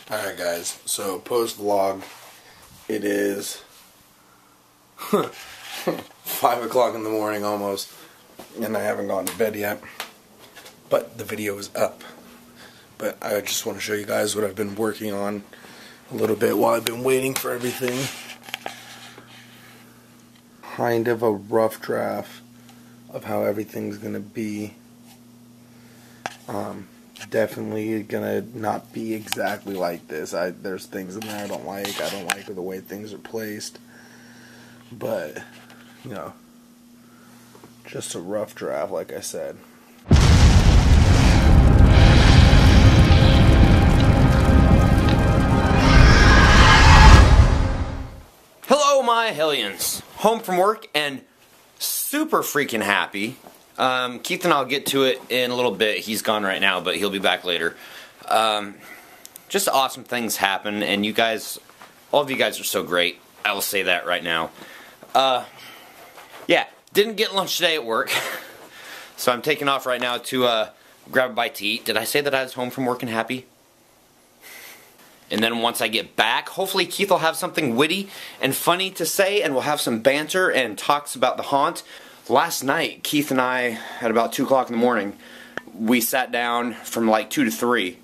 Alright guys, so post vlog, it is 5 o'clock in the morning almost, and I haven't gone to bed yet, but the video is up. But I just want to show you guys what I've been working on a little bit while I've been waiting for everything. Kind of a rough draft of how everything's gonna be. Definitely gonna not be exactly like this. There's things in there I don't like. I don't like the way things are placed. But, you know, just a rough draft, like I said. Hello, my hellions. Home from work and super freaking happy. Keith and I'll get to it in a little bit. He's gone right now, but he'll be back later. Just awesome things happen, and you guys, all of you guys are so great. I will say that right now. Yeah, didn't get lunch today at work, so I'm taking off right now to grab a bite to eat. Did I say that I was home from work and happy? And then once I get back, hopefully Keith will have something witty and funny to say, and we'll have some banter and talks about the haunt. Last night, Keith and I, at about 2 o'clock in the morning, we sat down from like 2 to 3,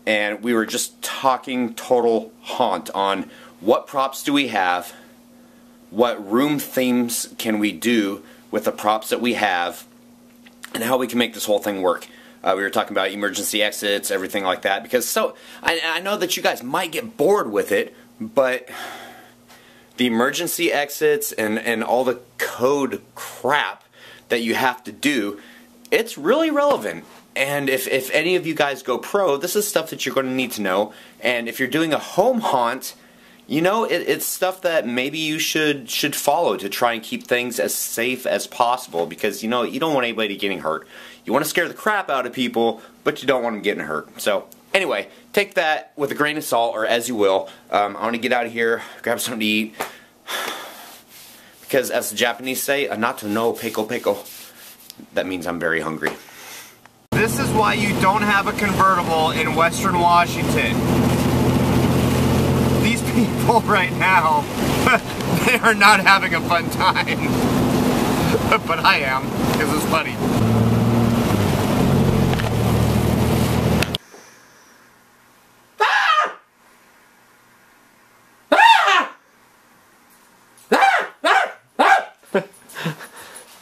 and we were just talking total haunt on what props do we have, what room themes can we do with the props that we have, and how we can make this whole thing work. We were talking about emergency exits, everything like that, because I know that you guys might get bored with it, but the emergency exits and all the code crap that you have to do, it's really relevant. And if any of you guys go pro, this is stuff that you're going to need to know. And if you're doing a home haunt, you know, it's stuff that maybe you should follow to try and keep things as safe as possible, because you know you don't want anybody getting hurt. You want to scare the crap out of people, but you don't want them getting hurt. So anyway, take that with a grain of salt, or as you will. I want to get out of here, grab something to eat, because as the Japanese say, "Anato no peko peko." That means I'm very hungry. This is why you don't have a convertible in Western Washington. These people right now, they are not having a fun time. But I am, because it's funny.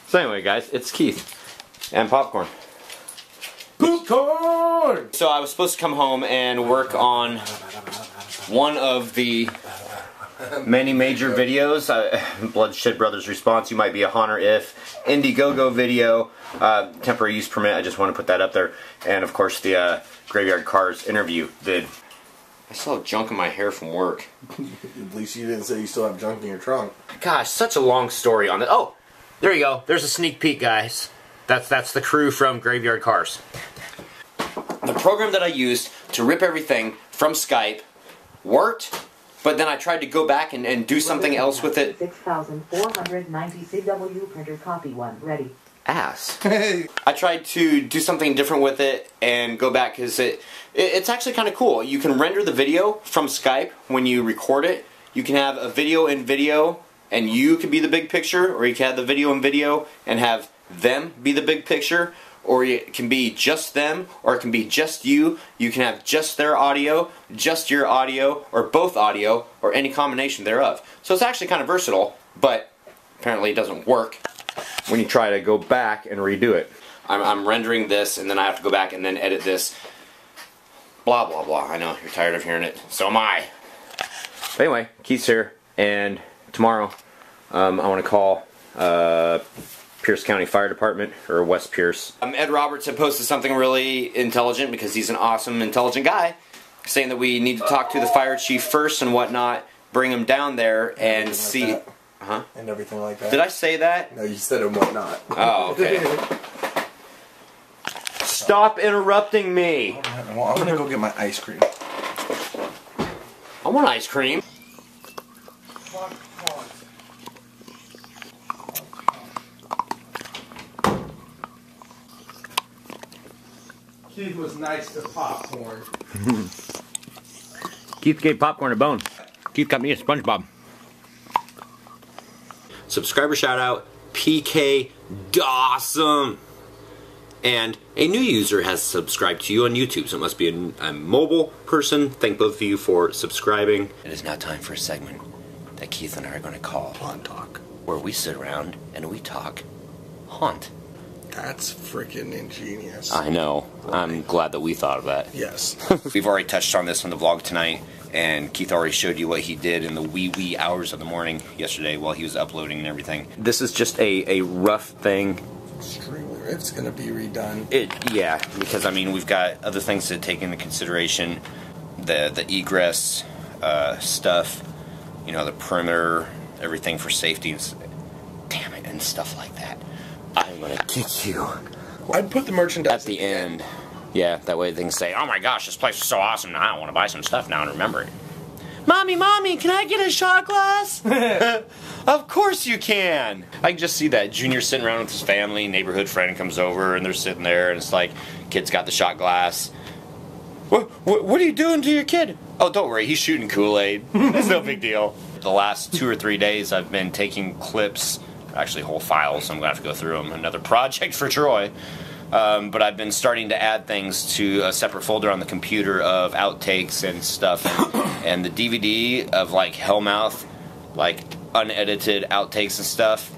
So anyway, guys, it's Keith and popcorn. Popcorn! So I was supposed to come home and work on one of the many major videos. Bloodshed Brothers Response, You Might Be a Haunter If, Indiegogo video, temporary use permit, I just want to put that up there, and of course the Graveyard Cars interview vid. I still have junk in my hair from work. At least you didn't say you still have junk in your trunk. Gosh, such a long story on it. Oh, there you go. There's a sneak peek, guys. That's the crew from Graveyard Cars. The program that I used to rip everything from Skype worked, but then I tried to go back and do something else with it. 6,490 CW printer copy one ready. Ass. I tried to do something different with it and go back, because it's actually kind of cool. You can render the video from Skype when you record it. You can have a video in video and you can be the big picture, or you can have the video in video and have them be the big picture, or it can be just them, or it can be just you. You can have just their audio, just your audio, or both audio, or any combination thereof. So it's actually kind of versatile, but apparently it doesn't work when you try to go back and redo it. I'm rendering this, and then I have to go back and then edit this. Blah, blah, blah. I know, you're tired of hearing it. So am I. But anyway, Keith's here, and tomorrow I want to call Pierce County Fire Department, or West Pierce. Ed Roberts had posted something really intelligent, because he's an awesome, intelligent guy, saying that we need to talk to the fire chief first and whatnot, bring him down there and see... Like huh? And everything like that. Did I say that? No, you said and whatnot. Oh, okay. Stop interrupting me! Well, I'm gonna go get my ice cream. I want ice cream. Keith was nice to popcorn. Keith gave popcorn a bone. Keith got me a SpongeBob. Subscriber shout out, PK Dawson. And a new user has subscribed to you on YouTube, so it must be a mobile person. Thank both of you for subscribing. It is now time for a segment that Keith and I are going to call Haunt Talk, where we sit around and we talk haunt. That's freaking ingenious. I know. I'm glad that we thought of that. Yes. We've already touched on this on the vlog tonight, and Keith already showed you what he did in the wee hours of the morning yesterday while he was uploading and everything. This is just a rough thing. Extremely. It's going to be redone. Yeah, because I mean we've got other things to take into consideration. The egress stuff, you know, the perimeter, everything for safety, and damn it, and stuff like that. I'm gonna kick you. I'd put the merchandise at the end. Yeah, that way they can say, "Oh my gosh, this place is so awesome! Now I want to buy some stuff now and remember it." Mommy, can I get a shot glass? Of course you can. I can just see that Junior sitting around with his family, neighborhood friend comes over, and they're sitting there, and it's like, kid's got the shot glass. What are you doing to your kid? Oh, don't worry, he's shooting Kool-Aid. It's no big deal. The last 2 or 3 days, I've been taking clips, actually whole files, so I'm gonna have to go through them. Another project for Troy. But I've been starting to add things to a separate folder on the computer of outtakes and stuff, and the DVD of like Hellmouth, like unedited outtakes and stuff.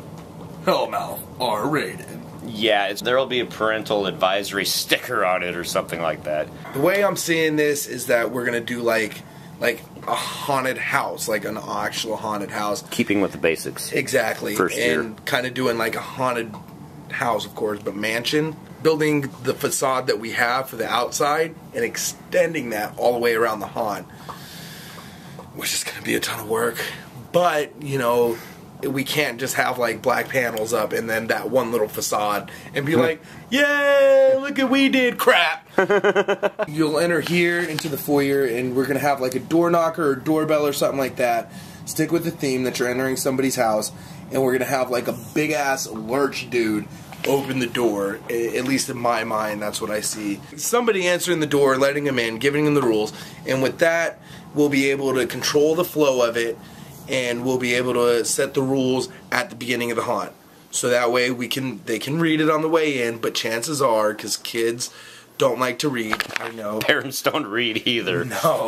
Hellmouth R-rated. Yeah, there'll be a parental advisory sticker on it or something like that. The way I'm seeing this is that we're gonna do like a haunted house, like an actual haunted house. Keeping with the basics. Exactly. First year. And kind of doing like a haunted house, of course, but mansion. Building the facade that we have for the outside and extending that all the way around the haunt, which is going to be a ton of work. But, you know, we can't just have like black panels up and then that one little facade and be like, yay, look at we did crap. You'll enter here into the foyer and we're going to have like a door knocker or doorbell or something like that. Stick with the theme that you're entering somebody's house, and we're going to have like a big ass lurch dude open the door. At least in my mind, that's what I see. Somebody answering the door, letting him in, giving him the rules, and with that, we'll be able to control the flow of it, and we'll be able to set the rules at the beginning of the haunt. So that way they can read it on the way in, but chances are, because kids don't like to read, I know. Parents don't read either. No.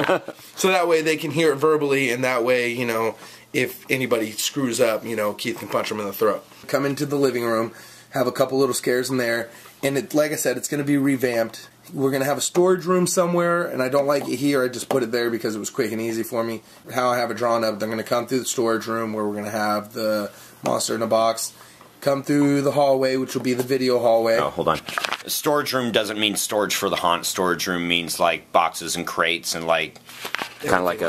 So that way they can hear it verbally, and that way, you know, if anybody screws up, you know, Keith can punch them in the throat. Come into the living room, have a couple little scares in there, and like I said, it's going to be revamped. We're going to have a storage room somewhere, and I don't like it here. I just put it there because it was quick and easy for me. How I have it drawn up, they're going to come through the storage room where we're going to have the monster in a box, come through the hallway, which will be the video hallway. Oh, hold on. A storage room doesn't mean storage for the haunt. Storage room means like boxes and crates and like kind of like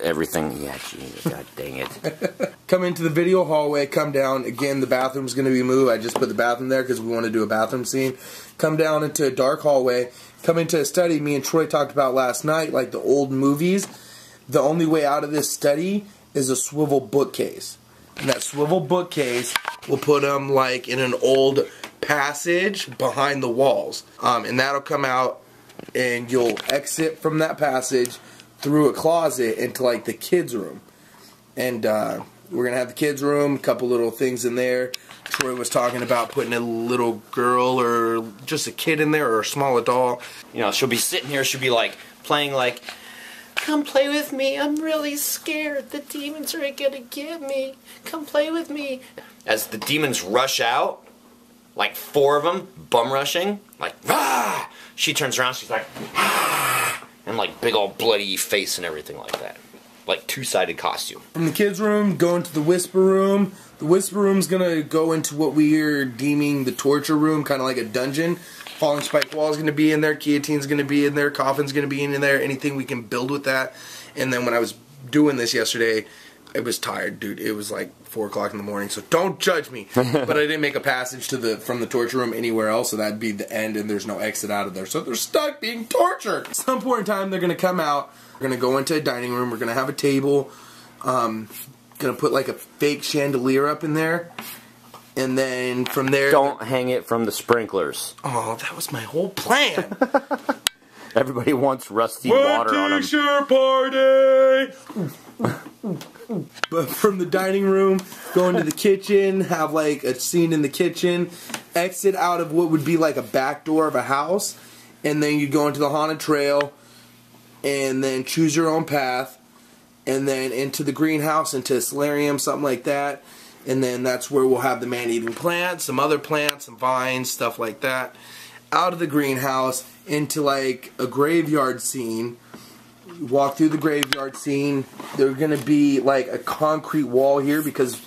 everything. Yeah, geez, god dang it. Come into the video hallway, come down. Again, the bathroom's going to be moved. I just put the bathroom there because we want to do a bathroom scene. Come down into a dark hallway. Come into a study me and Troy talked about last night, like the old movies. The only way out of this study is a swivel bookcase. And that swivel bookcase will put them like in an old passage behind the walls. And that'll come out and you'll exit from that passage through a closet into like the kids' room. And we're going to have the kids' room, a couple little things in there. Troy was talking about putting a little girl or just a kid in there or a small adult. You know, she'll be sitting here, she'll be like playing like, come play with me, I'm really scared, the demons are gonna get me, come play with me. As the demons rush out, like 4 of them, bum rushing, like, ah! She turns around, she's like, ah! And like big old bloody face and everything like that. Like 2-sided costume. From the kids' room, go into the whisper room. The whisper room's gonna go into what we are deeming the torture room, kind of like a dungeon. Falling spike wall's gonna be in there, guillotine's gonna be in there, coffin's gonna be in there, anything we can build with that. And then when I was doing this yesterday, I was tired, dude. It was like 4 o'clock in the morning, so don't judge me. But I didn't make a passage to from the torture room anywhere else, so that'd be the end, and there's no exit out of there. So they're stuck being tortured. At some point in time, they're gonna come out. We're gonna go into a dining room. We're gonna have a table. Gonna put like a fake chandelier up in there. And then from there... Don't hang it from the sprinklers. Oh, that was my whole plan. Everybody wants rusty water on them. T-shirt party! But from the dining room, go into the kitchen, have like a scene in the kitchen, exit out of what would be like a back door of a house, and then you go into the haunted trail, and then choose your own path, and then into the greenhouse, into a solarium, something like that, and then that's where we'll have the man-eating plants, some other plants, some vines, stuff like that. Out of the greenhouse, into like a graveyard scene. Walk through the graveyard scene. There's going to be like a concrete wall here because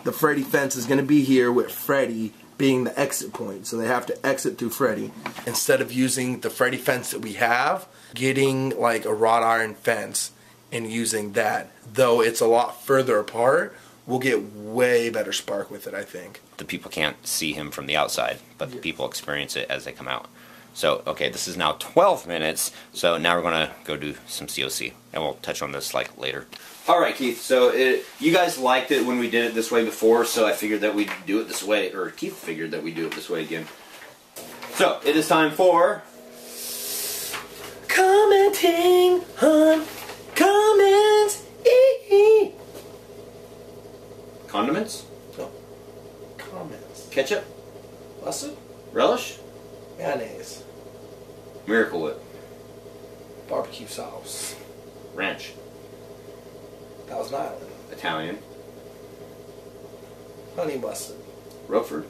the Freddy fence is going to be here with Freddy being the exit point. So they have to exit through Freddy. Instead of using the Freddy fence that we have, getting like a wrought iron fence and using that. Though it's a lot further apart, we'll get way better spark with it, I think. The people can't see him from the outside, but the people experience it as they come out. So, okay, this is now 12 minutes, so now we're going to go do some COC, and we'll touch on this like later. Alright, Keith, so you guys liked it when we did it this way before, so I figured that we'd do it this way, or Keith figured that we'd do it this way again. So, it is time for... commenting on comments. Condiments? No. Comments. Ketchup? Mustard? Relish? Mayonnaise. Miracle Whip. Barbecue sauce. Ranch. Thousand Island. Italian. Honey mustard. Roquefort.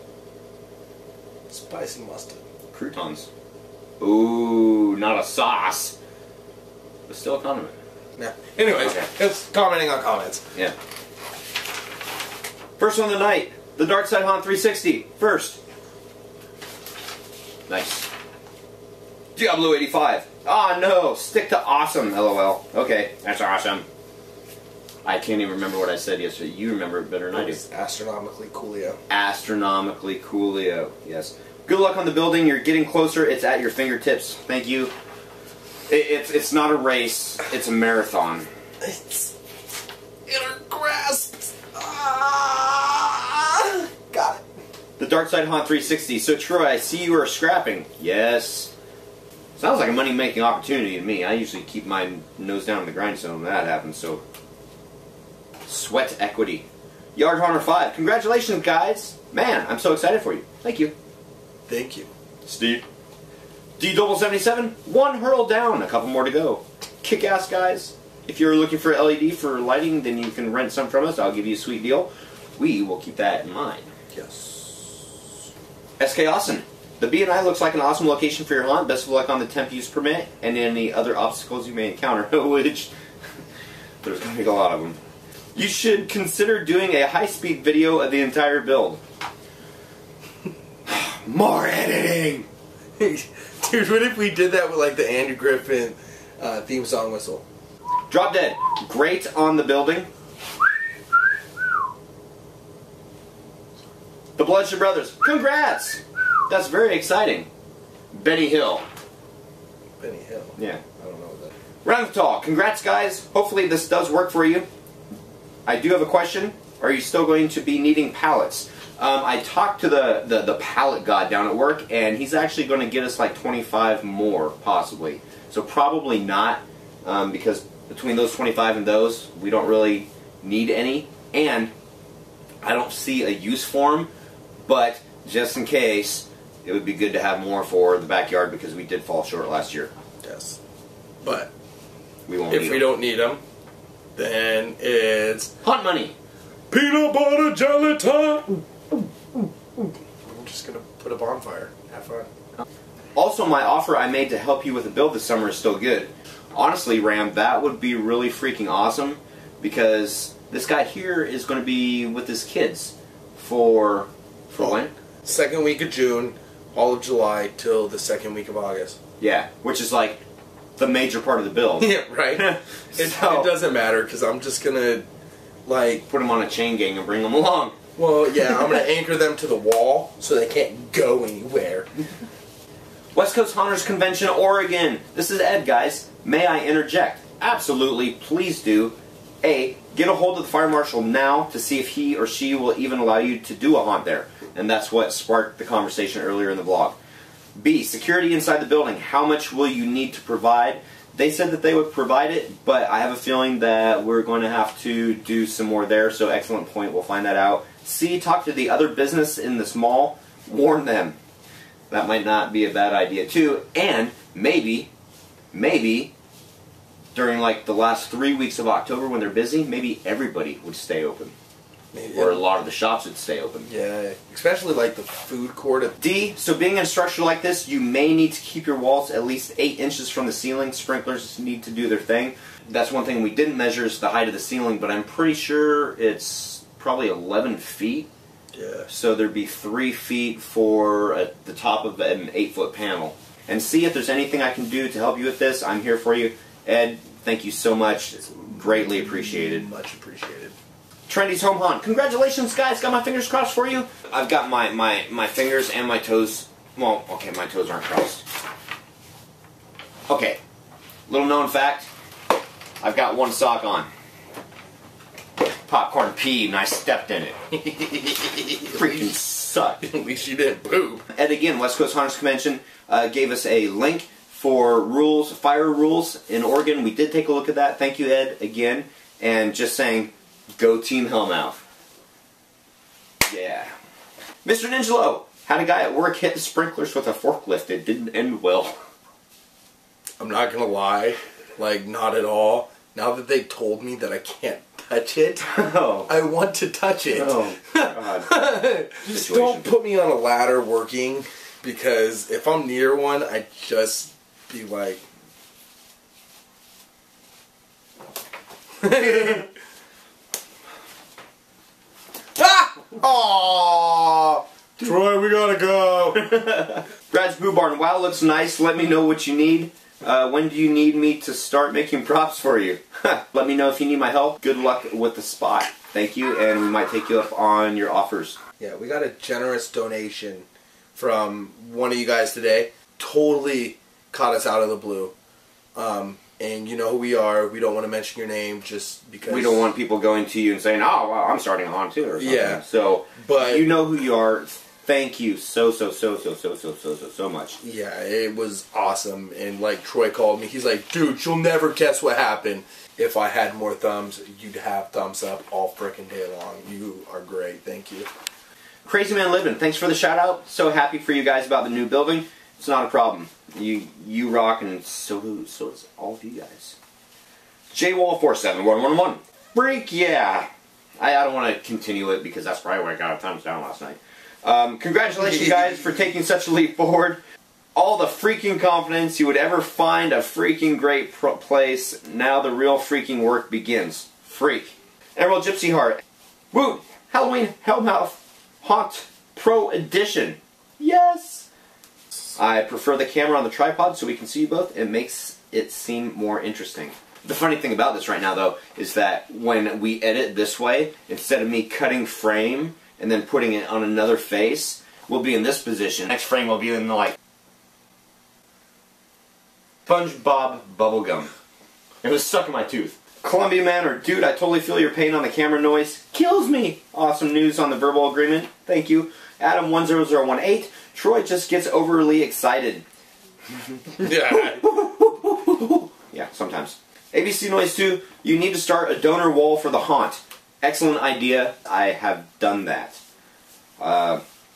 Spicy mustard. Croutons. Ooh, not a sauce, but still a condiment. Yeah. Anyways, Okay. it's commenting on comments. Yeah. First one of the night, the Dark Side Haunt 360. First. Nice. Diablo 85. Ah, no. Stick to awesome, lol. Okay, that's awesome. I can't even remember what I said yesterday. You remember it better than I do. It's astronomically coolio. Astronomically coolio. Yes. Good luck on the building. You're getting closer. It's at your fingertips. Thank you. It's not a race. It's a marathon. It's in our grasp. Ah, got it. The Dark Side Haunt 360. So Troy, I see you are scrapping. Yes. Sounds like a money-making opportunity to me. I usually keep my nose down in the grindstone when that happens, so... Sweat equity. Yard Hunter 5. Congratulations, guys. Man, I'm so excited for you. Thank you. Thank you. Steve. D-77. One hurl down. A couple more to go. Kick-ass, guys. If you're looking for LED for lighting, then you can rent some from us. I'll give you a sweet deal. We will keep that in mind. Yes. SK Austin. The B&I looks like an awesome location for your haunt. Best of luck on the temp use permit and any other obstacles you may encounter, which there's going to be a lot of them. You should consider doing a high-speed video of the entire build. More editing! Dude, what if we did that with like the Andrew Griffin theme song whistle? Drop Dead. Great on the building. The Bloodshed Brothers. Congrats! That's very exciting. Benny Hill. Benny Hill. Yeah. I don't know what that. Round Talk. Congrats, guys. Hopefully this does work for you. I do have a question. Are you still going to be needing pallets? I talked to the pallet god down at work, and he's actually going to get us like 25 more, possibly. So probably not, because between those 25 and those, we don't really need any. And I don't see a use for them, but just in case, it would be good to have more for the backyard because we did fall short last year. Yes. But We won't if need we them. don't need them, then it's Haunt money. peanut butter jelly time. I'm just gonna put a bonfire. Have fun. Also, my offer I made to help you with the build this summer is still good. Honestly, Ram, that would be really freaking awesome because this guy here is going to be with his kids for when? Second week of June, all of July till the second week of August. Yeah, which is like the major part of the build. Yeah, right. It doesn't matter because I'm just gonna like Put them on a chain gang and bring them along. well, yeah, I'm gonna anchor them to the wall so they can't go anywhere. West Coast Haunters Convention, Oregon. This is Ed, guys. May I interject? Absolutely, please do. A, get a hold of the fire marshal now to see if he or she will even allow you to do a haunt there. And that's what sparked the conversation earlier in the vlog. B, security inside the building. How much will you need to provide? They said that they would provide it, but I have a feeling that we're going to have to do some more there, so excellent point. We'll find that out. C, talk to the other business in this mall. Warn them. That might not be a bad idea, too. And maybe, during like the last 3 weeks of October when they're busy, maybe everybody would stay open. Maybe. Or a lot of the shops would stay open. Yeah, especially like the food court. D, so being in a structure like this, you may need to keep your walls at least 8 inches from the ceiling. Sprinklers need to do their thing. That's one thing we didn't measure is the height of the ceiling, but I'm pretty sure it's probably 11 feet. Yeah. So there'd be 3 feet for the top of an 8-foot panel. And see if there's anything I can do to help you with this. I'm here for you. Ed, thank you so much. It's greatly appreciated. Much appreciated. Trendy's Home Haunt. Congratulations, guys. Got my fingers crossed for you. I've got my fingers and my toes. Well, okay, my toes aren't crossed. Okay. Little known fact. I've got one sock on. Popcorn peed and I stepped in it. Freaking sucked. At least you didn't poop. Ed again, West Coast Haunters Convention, gave us a link for rules, fire rules in Oregon. We did take a look at that. Thank you, Ed, again. And just saying, go Team Hellmouth. Yeah. Mr. Ninjalo, had a guy at work hit the sprinklers with a forklift. It didn't end well. I'm not gonna lie, like not at all. Now that they told me that I can't touch it, I want to touch it. Oh, God. Just don't put me on a ladder working, because if I'm near one, I'd just be like... Ah! Aww! Troy, we gotta go! Brad's Boo Barn, wow, looks nice. Let me know what you need. When do you need me to start making props for you? Let me know if you need my help. Good luck with the spot. Thank you, and we might take you up on your offers. Yeah, we got a generous donation from one of you guys today. Totally caught us out of the blue. And you know who we are. We don't want to mention your name just because... We don't want people going to you and saying, oh, well, I'm starting a haunt too, or something. Yeah. So, but you know who you are. Thank you so much. Yeah, it was awesome. And like Troy called me, he's like, dude, you'll never guess what happened. If I had more thumbs, you'd have thumbs up all frickin' day long. You are great. Thank you. Crazy Man Living, thanks for the shout out. So happy for you guys about the new building. It's not a problem. You rock, and so does all of you guys. JWall47111. Freak yeah. I don't want to continue it because that's probably where I got a thumbs down last night. Congratulations, guys, for taking such a leap forward. All the freaking confidence you would ever find a freaking great place. Now the real freaking work begins. Freak. Emerald Gypsy Heart. Woo! Halloween Hellmouth Haunt Pro Edition. Yes! I prefer the camera on the tripod so we can see you both. It makes it seem more interesting. The funny thing about this right now, though, is that when we edit this way, instead of me cutting frame and then putting it on another face, we'll be in this position. Next frame will be in the, like, SpongeBob bubblegum. It was stuck in my tooth. Columbia Manor, dude, I totally feel your pain on the camera noise. Kills me. Awesome news on the verbal agreement. Thank you. Adam10018, Troy just gets overly excited. Yeah. Yeah, sometimes. ABC Noise 2, you need to start a donor wall for the haunt. Excellent idea. I have done that.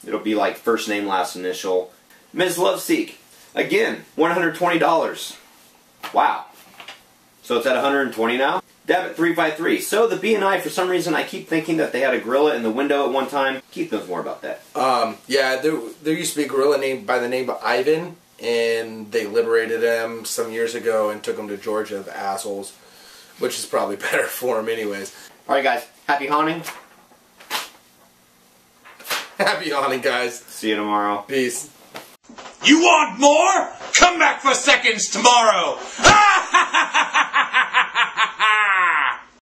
It'll be like first name, last initial. Ms. Loveseek, again, $120. Wow. So it's at $120 now? Dabbit353. So the B&I, for some reason, I keep thinking that they had a gorilla in the window at one time. Keith knows more about that. Yeah, there used to be a gorilla named by the name of Ivan, and they liberated him some years ago and took him to Georgia, the assholes, which is probably better for him anyways. Alright guys, happy haunting. Happy haunting, guys. See you tomorrow. Peace. You want more? Come back for seconds tomorrow!